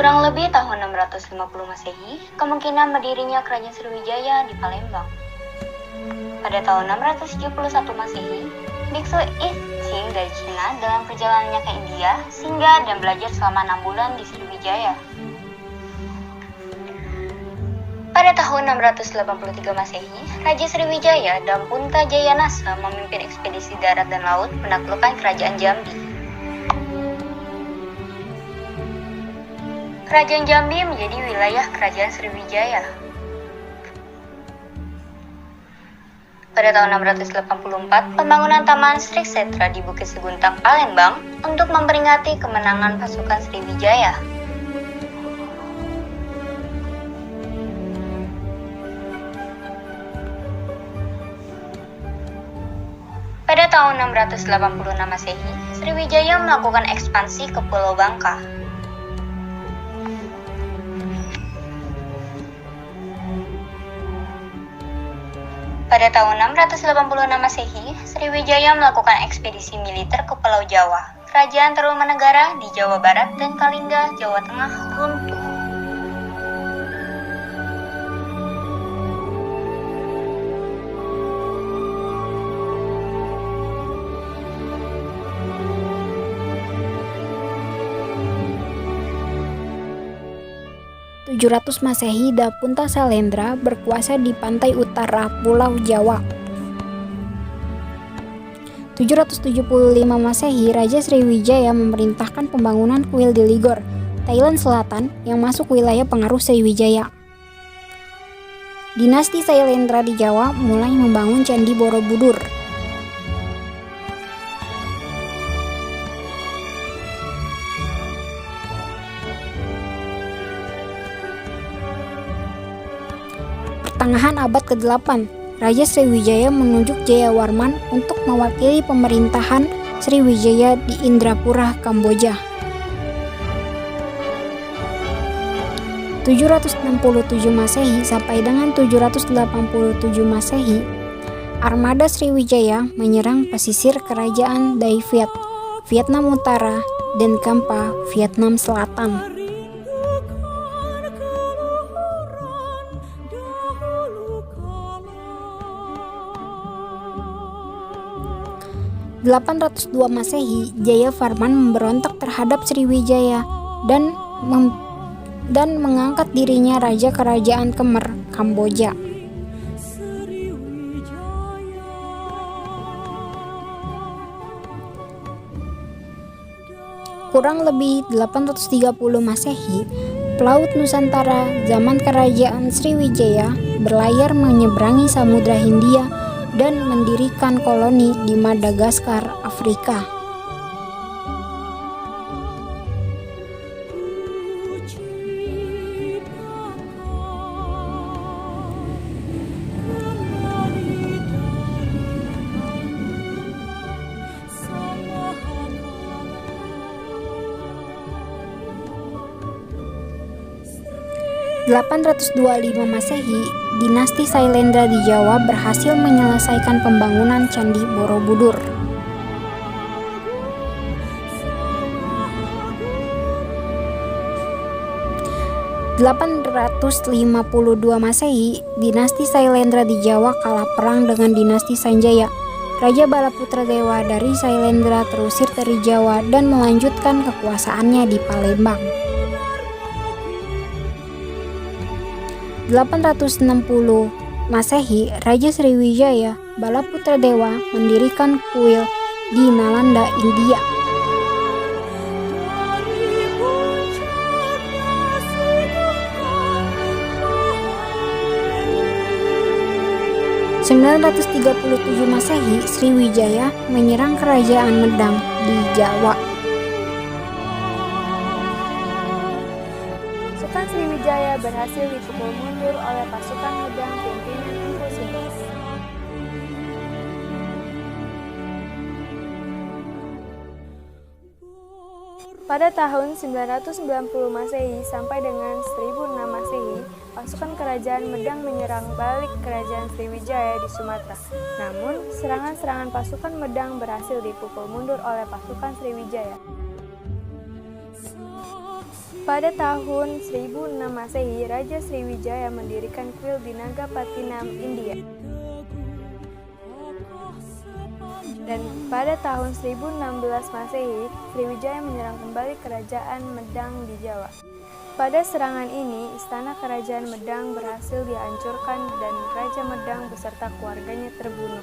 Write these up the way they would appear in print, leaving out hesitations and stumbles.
Kurang lebih tahun 650 Masehi, kemungkinan berdirinya Kerajaan Sriwijaya di Palembang. Pada tahun 671 Masehi, Biksu Ixing dari Cina dalam perjalanannya ke India singgah dan belajar selama 6 bulan di Sriwijaya. Pada tahun 683 Masehi, Raja Sriwijaya dan Punta Jayanasa memimpin ekspedisi darat dan laut menaklukkan Kerajaan Jambi. Kerajaan Jambi menjadi wilayah Kerajaan Sriwijaya. Pada tahun 684, pembangunan Taman Sri Setra di Bukit Seguntang, Palembang untuk memperingati kemenangan pasukan Sriwijaya. Pada tahun 686 Masehi, Sriwijaya melakukan ekspansi ke Pulau Bangka. Pada tahun 686 Masehi, Sriwijaya melakukan ekspedisi militer ke Pulau Jawa. Kerajaan Tarumanegara di Jawa Barat dan Kalingga, Jawa Tengah runtuh. Masehi, Dapunta Sailendra berkuasa di pantai utara Pulau Jawa. 775 Masehi, Raja Sriwijaya memerintahkan pembangunan kuil di Ligor, Thailand Selatan yang masuk wilayah pengaruh Sriwijaya. Dinasti Sailendra di Jawa mulai membangun Candi Borobudur. Pertengahan abad ke-8, Raja Sriwijaya menunjuk Jayawarman untuk mewakili pemerintahan Sriwijaya di Indrapura, Kamboja. 767 Masehi sampai dengan 787 Masehi, armada Sriwijaya menyerang pesisir kerajaan Dai Viet, Vietnam Utara, dan Kampa, Vietnam Selatan. 802 Masehi, Jayavarman memberontak terhadap Sriwijaya dan mengangkat dirinya Raja Kerajaan Khmer, Kamboja. Kurang lebih 830 Masehi, pelaut Nusantara zaman Kerajaan Sriwijaya berlayar menyeberangi Samudra Hindia dan mendirikan koloni di Madagaskar, Afrika. (825 Masehi), Dinasti Sailendra di Jawa berhasil menyelesaikan pembangunan Candi Borobudur. 852 Masehi, Dinasti Sailendra di Jawa kalah perang dengan Dinasti Sanjaya. Raja Balaputra Dewa dari Sailendra terusir dari Jawa dan melanjutkan kekuasaannya di Palembang. 860 Masehi, Raja Sriwijaya Balaputra Dewa mendirikan kuil di Nalanda, India. (937 Masehi), Sriwijaya menyerang Kerajaan Medang di Jawa. Pasukan Sriwijaya berhasil dipukul mundur oleh pasukan Medang pimpinan Empu Sindok. Pada tahun 990 Masehi sampai dengan 1006 Masehi, pasukan kerajaan Medang menyerang balik kerajaan Sriwijaya di Sumatera. Namun, serangan-serangan pasukan Medang berhasil dipukul mundur oleh pasukan Sriwijaya. Pada tahun 1006 Masehi, Raja Sriwijaya mendirikan kuil di Nagapattinam, India. Dan pada tahun 1016 Masehi, Sriwijaya menyerang kembali kerajaan Medang di Jawa. Pada serangan ini, istana kerajaan Medang berhasil dihancurkan dan Raja Medang beserta keluarganya terbunuh.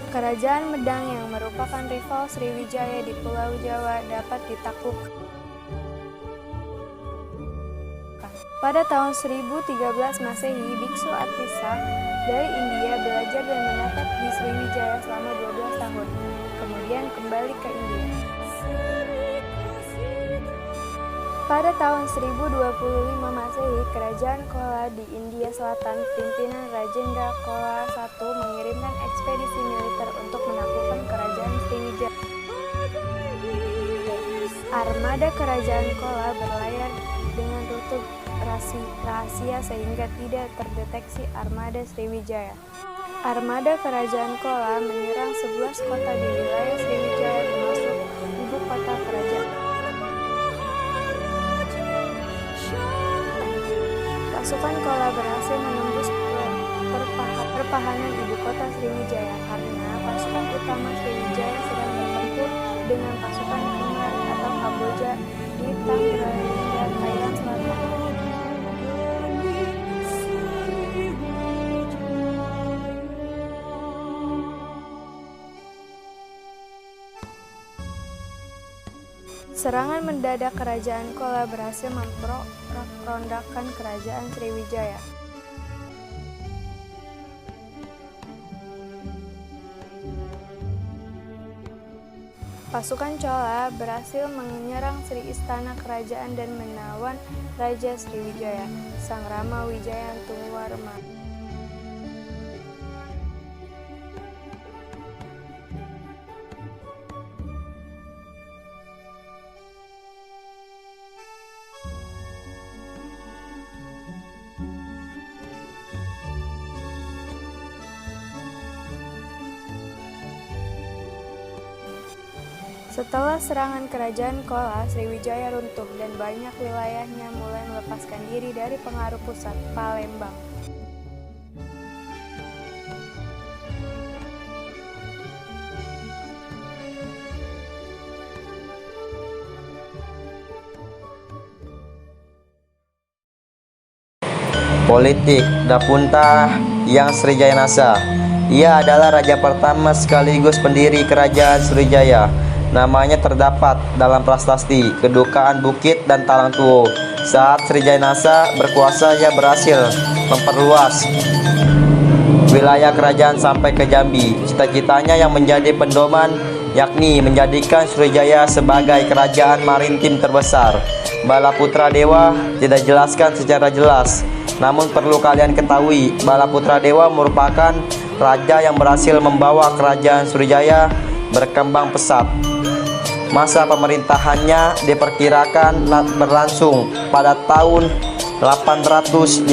Kerajaan Medang yang merupakan rival Sriwijaya di Pulau Jawa dapat ditaklukkan. Pada tahun 1013 Masehi, Biksu Atisa dari India belajar dan menetap di Sriwijaya selama 12 tahun, kemudian kembali ke India. Pada tahun 1025 Masehi, Kerajaan Chola di India Selatan, pimpinan Rajendra Chola I mengirimkan ekspedisi militer untuk menaklukkan kerajaan Sriwijaya. Armada Kerajaan Chola berlayar dengan rute rahasia sehingga tidak terdeteksi armada Sriwijaya. Armada Kerajaan Chola menyerang 11 kota di wilayah Sriwijaya termasuk ibu kota kerajaan. Pasukan Chola berhasil menembus pertahanan ibu kota Sriwijaya karena pasukan utama Sriwijaya sedang bertempur dengan pasukan Khmer atau Kamboja di Tanggaraja, Thailand Selatan. Serangan mendadak kerajaan Chola berhasil memperondakan kerajaan Sriwijaya. Pasukan Chola berhasil menyerang istana kerajaan dan menawan Raja Sriwijaya, Sang Rama Wijayantuwarma. Setelah serangan kerajaan Chola, Sriwijaya runtuh dan banyak wilayahnya mulai melepaskan diri dari pengaruh pusat, Palembang. Politik Dapunta yang Sriwijaya Nasa. Ia adalah raja pertama sekaligus pendiri kerajaan Sriwijaya. Namanya terdapat dalam prasasti Kedukaan Bukit dan Talang Tuo. Saat Sriwijaya Nasa berkuasa, ia berhasil memperluas wilayah kerajaan sampai ke Jambi. Cita-citanya yang menjadi pedoman yakni menjadikan Sriwijaya sebagai kerajaan maritim terbesar. Balaputra Dewa tidak jelaskan secara jelas, namun perlu kalian ketahui, Balaputra Dewa merupakan raja yang berhasil membawa kerajaan Sriwijaya berkembang pesat. Masa pemerintahannya diperkirakan berlangsung pada tahun 850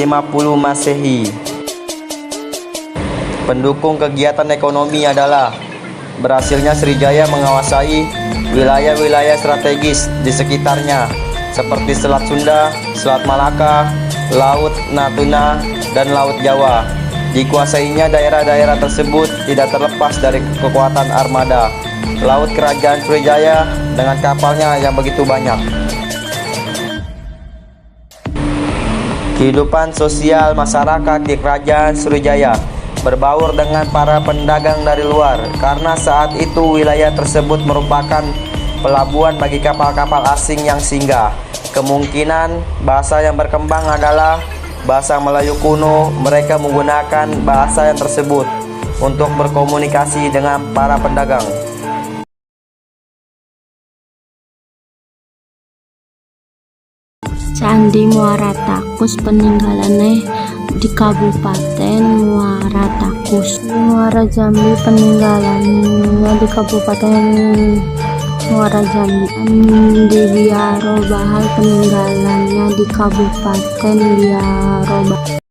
Masehi. Pendukung kegiatan ekonomi adalah berhasilnya Sriwijaya menguasai wilayah-wilayah strategis di sekitarnya seperti Selat Sunda, Selat Malaka, Laut Natuna, dan Laut Jawa. Dikuasainya daerah-daerah tersebut tidak terlepas dari kekuatan armada laut kerajaan Sriwijaya dengan kapalnya yang begitu banyak. Kehidupan sosial masyarakat di kerajaan Sriwijaya berbaur dengan para pedagang dari luar karena saat itu wilayah tersebut merupakan pelabuhan bagi kapal-kapal asing yang singgah. Kemungkinan bahasa yang berkembang adalah bahasa Melayu kuno. Mereka menggunakan bahasa yang tersebut untuk berkomunikasi dengan para pedagang. Candi Muara Takus peninggalannya di Kabupaten Muara Takus. Muara Jambi peninggalannya di Kabupaten Muara Jambi. Di Biaro Bahal peninggalannya di Kabupaten Biaro Bahal.